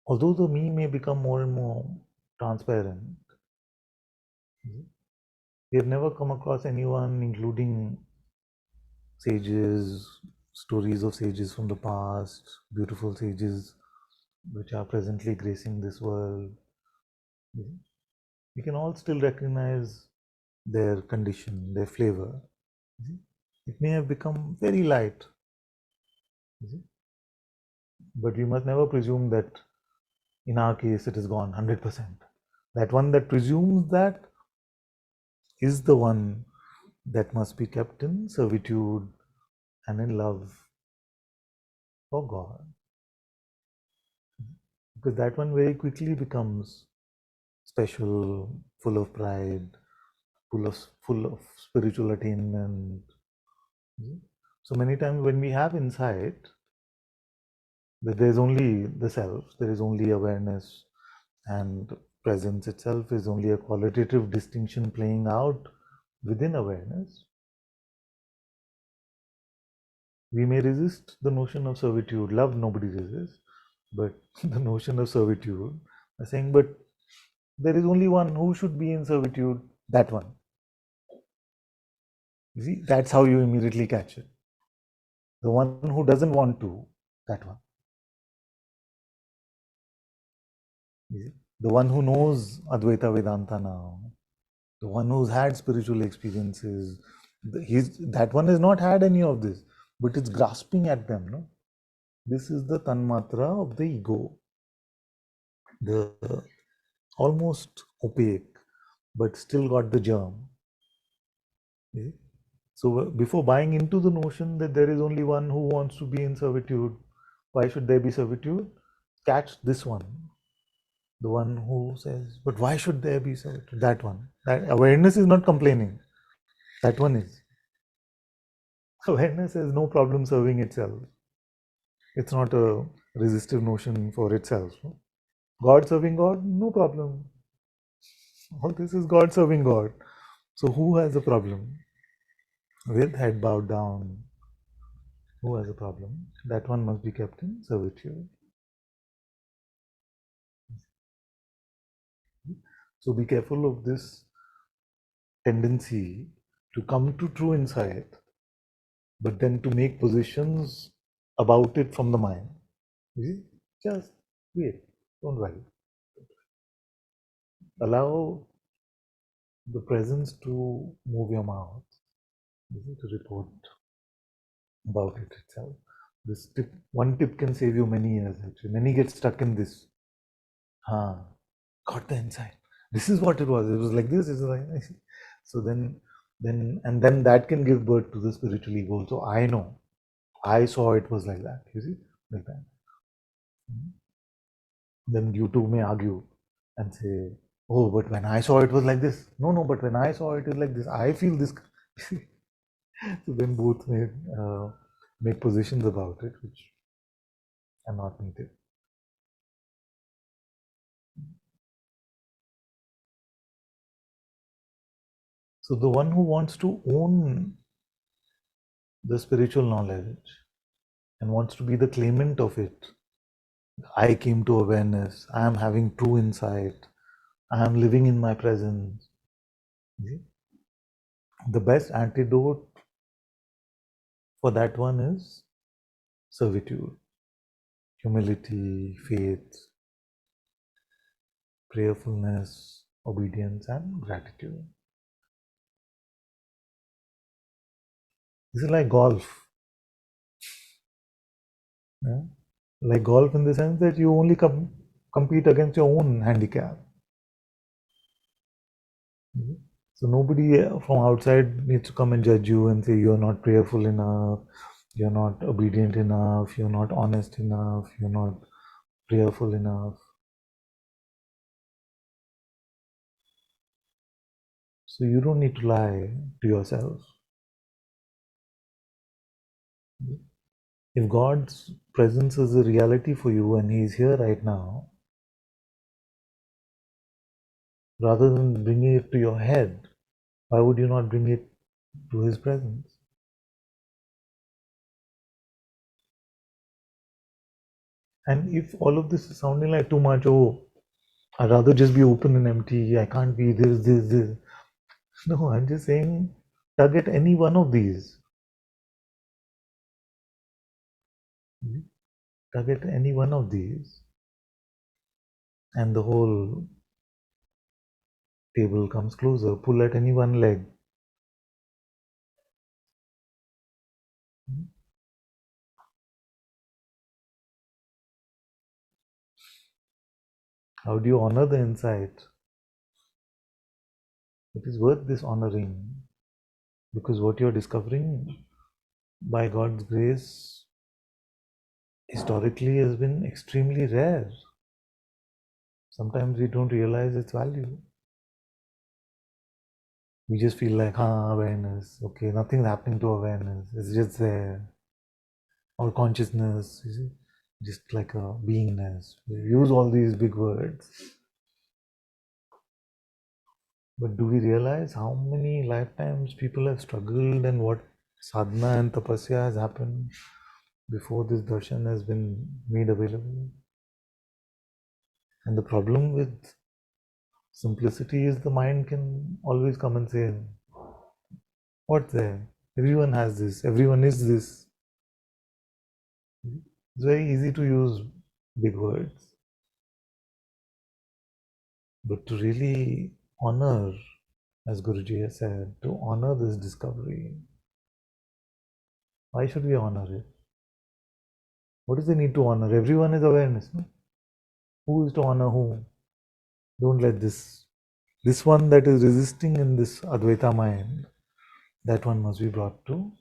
although the me may become more and more transparent, we have never come across anyone, including sages, stories of sages from the past, beautiful sages which are presently gracing this world. We can all still recognize their condition, their flavor. It may have become very light, but we must never presume that in our case it is gone 100%. That one that presumes that is the one that must be kept in servitude and in love for God. Because that one very quickly becomes special, full of pride, full of spiritual attainment. So many times when we have insight that there is only the self, there is only awareness, and presence itself is only a qualitative distinction playing out within awareness, we may resist the notion of servitude. Love nobody resists, but the notion of servitude, saying, but there is only one who should be in servitude, that one. You see, that's how you immediately catch it. The one who doesn't want to, that one. The one who knows Advaita Vedanta now, the one who's had spiritual experiences, that one has not had any of this, but it's grasping at them. No? This is the tanmatra of the ego, the almost opaque, but still got the germ. So before buying into the notion that there is only one who wants to be in servitude, why should there be servitude? Catch this one. The one who says, but why should there be servitude? That one. That awareness is not complaining. That one is. Awareness has no problem serving itself. It's not a resistive notion for itself. God serving God, no problem. All this is God serving God. So who has a problem? With head bowed down, who has a problem? That one must be kept in servitude. So be careful of this tendency to come to true insight, but then to make positions about it from the mind. You see? Just wait, don't worry. Allow the presence to move your mouth, to report about it itself. This tip, one tip can save you many years actually. Many get stuck in this. Got the insight. This is what it was. It was like this. It's like so. Then that can give birth to the spiritual ego. So I know, I saw it was like that. You see, like that. Then you two may argue and say, "Oh, but when I saw it was like this." No, but when I saw it is like this. I feel this. So then both may make positions about it, which are not needed. So the one who wants to own the spiritual knowledge and wants to be the claimant of it, I came to awareness, I am having true insight, I am living in my presence. The best antidote for that one is servitude, humility, faith, prayerfulness, obedience, and gratitude. This is like golf. Yeah? Like golf in the sense that you only compete against your own handicap. So nobody from outside needs to come and judge you and say you're not prayerful enough, you're not obedient enough, you're not honest enough, you're not prayerful enough. So you don't need to lie to yourself. If God's presence is a reality for you and He is here right now, rather than bringing it to your head, why would you not bring it to His presence? And if all of this is sounding like too much, oh, I'd rather just be open and empty, I can't be this. No, I'm just saying, tug at any one of these. Tug at any one of these, and the whole table comes closer. Pull at any one leg. How do you honor the insight? It is worth this honoring, because what you're discovering by God's grace historically has been extremely rare. Sometimes we don't realize its value. We just feel like, awareness, okay, nothing's happening to awareness, it's just there. Or consciousness, you see, just like a beingness. We use all these big words. But do we realize how many lifetimes people have struggled and what sadhana and tapasya has happened before this darshan has been made available? And the problem with simplicity is the mind can always come and say, what's there? Everyone has this, everyone is this. It's very easy to use big words. But to really honor, as Guruji has said, to honor this discovery, why should we honor it? What is the need to honor? Everyone is awareness, no? Who is to honor whom? Don't let this one that is resisting in this Advaita mind, that one must be brought to,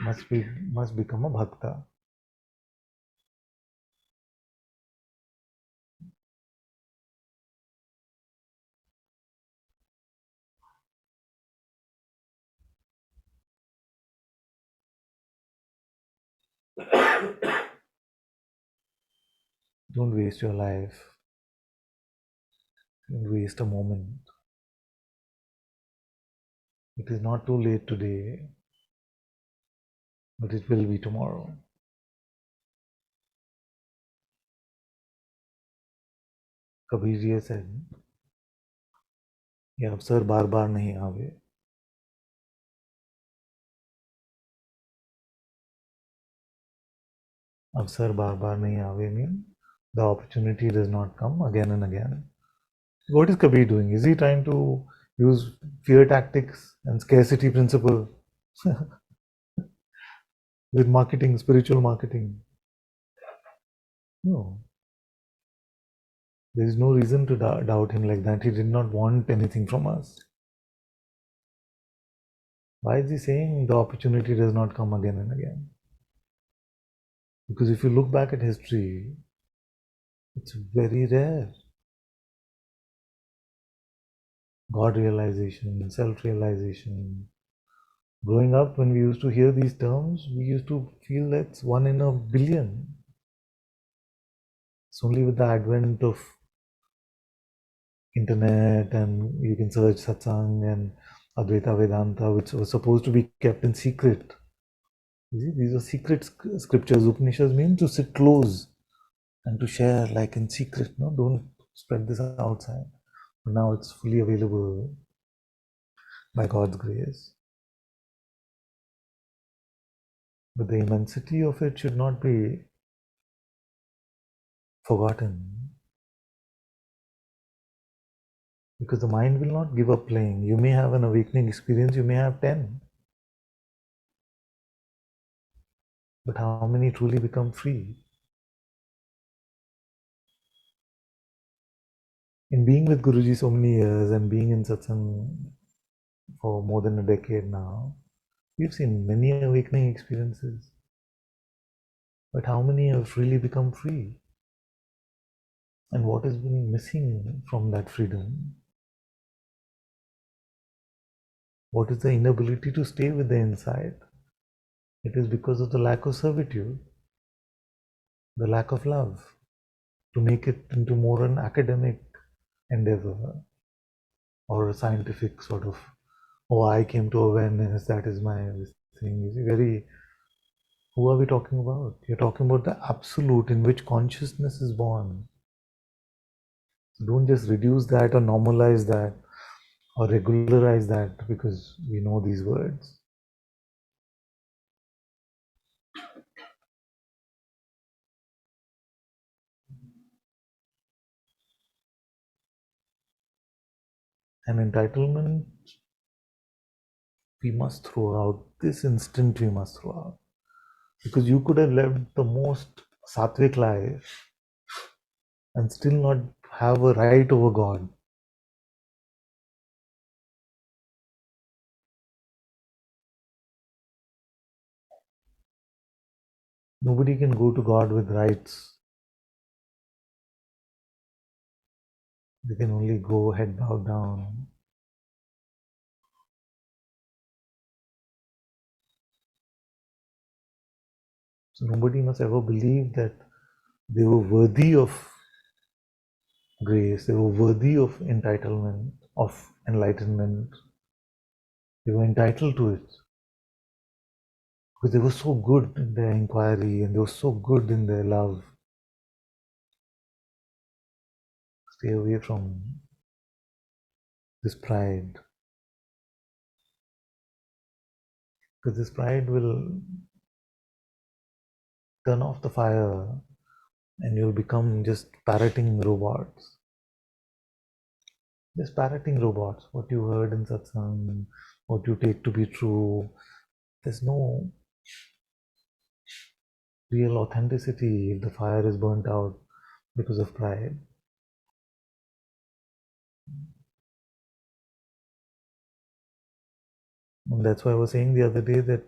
must become a bhakta. Don't waste your life. Don't waste a moment. It is not too late today, but it will be tomorrow. Kabir ji has said, ये अवसर बार बार नहीं आवे. अवसर बार बार नहीं आवे means the opportunity does not come again and again. What is Kabir doing? Is he trying to use fear tactics and scarcity principle with marketing, spiritual marketing? No. There is no reason to doubt him like that. He did not want anything from us. Why is he saying the opportunity does not come again and again? Because if you look back at history, it's very rare. God realization, self realization. Growing up, when we used to hear these terms, we used to feel that's one in a billion. It's only with the advent of internet and you can search Satsang and Advaita Vedanta, which was supposed to be kept in secret. You see, these are secret scriptures. Upanishads mean to sit close and to share like in secret. No, don't spread this outside. But now it's fully available by God's grace. But the immensity of it should not be forgotten. Because the mind will not give up playing. You may have an awakening experience, you may have 10. But how many truly become free? In being with Guruji so many years and being in Satsang for more than a decade now, we've seen many awakening experiences. But how many have really become free? And what has been missing from that freedom? What is the inability to stay with the insight? It is because of the lack of servitude, the lack of love, to make it into more an academic endeavor or a scientific sort of, oh, I came to awareness, that is my thing. Very Who are we talking about? You're talking about the absolute in which consciousness is born. So don't just reduce that or normalize that or regularize that because we know these words. And entitlement, we must throw out. This instant, we must throw out. Because you could have lived the most sattvic life and still not have a right over God. Nobody can go to God with rights. They can only go head bowed down. So nobody must ever believe that they were worthy of grace, they were worthy of entitlement, of enlightenment. They were entitled to it because they were so good in their inquiry and they were so good in their love. Stay away from this pride because this pride will turn off the fire and you'll become just parroting robots. Just parroting robots. What you heard in Satsang, what you take to be true. There's no real authenticity if the fire is burnt out because of pride. And that's why I was saying the other day that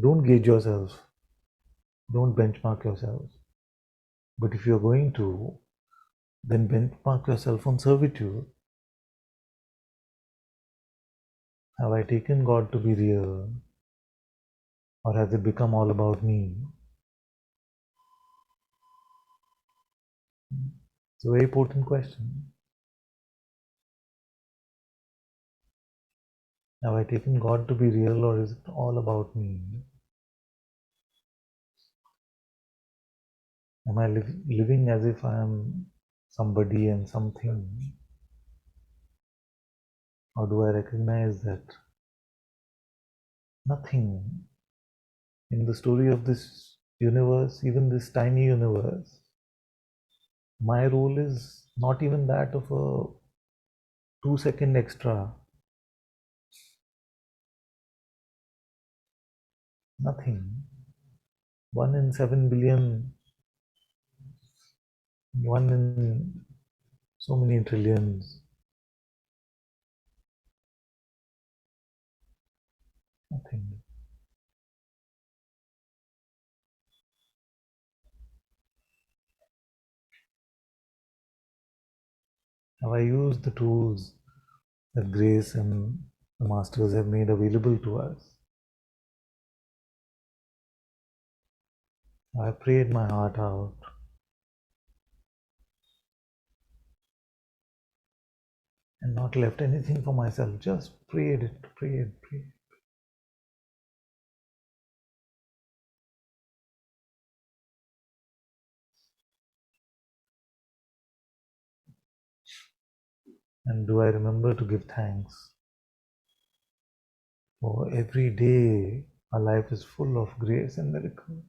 don't gauge yourself, don't benchmark yourself. But if you're going to, then benchmark yourself on servitude. Have I taken God to be real? Or has it become all about me? It's a very important question. Have I taken God to be real or is it all about me? Am I living as if I am somebody and something? Or do I recognize that nothing in the story of this universe, even this tiny universe, my role is not even that of a 2-second extra. Nothing. 1 in 7 billion, 1 in so many trillions. Nothing. Have I used the tools that grace and the masters have made available to us? I prayed my heart out and not left anything for myself, just prayed it, prayed. And do I remember to give thanks for every day our life is full of grace and miracles?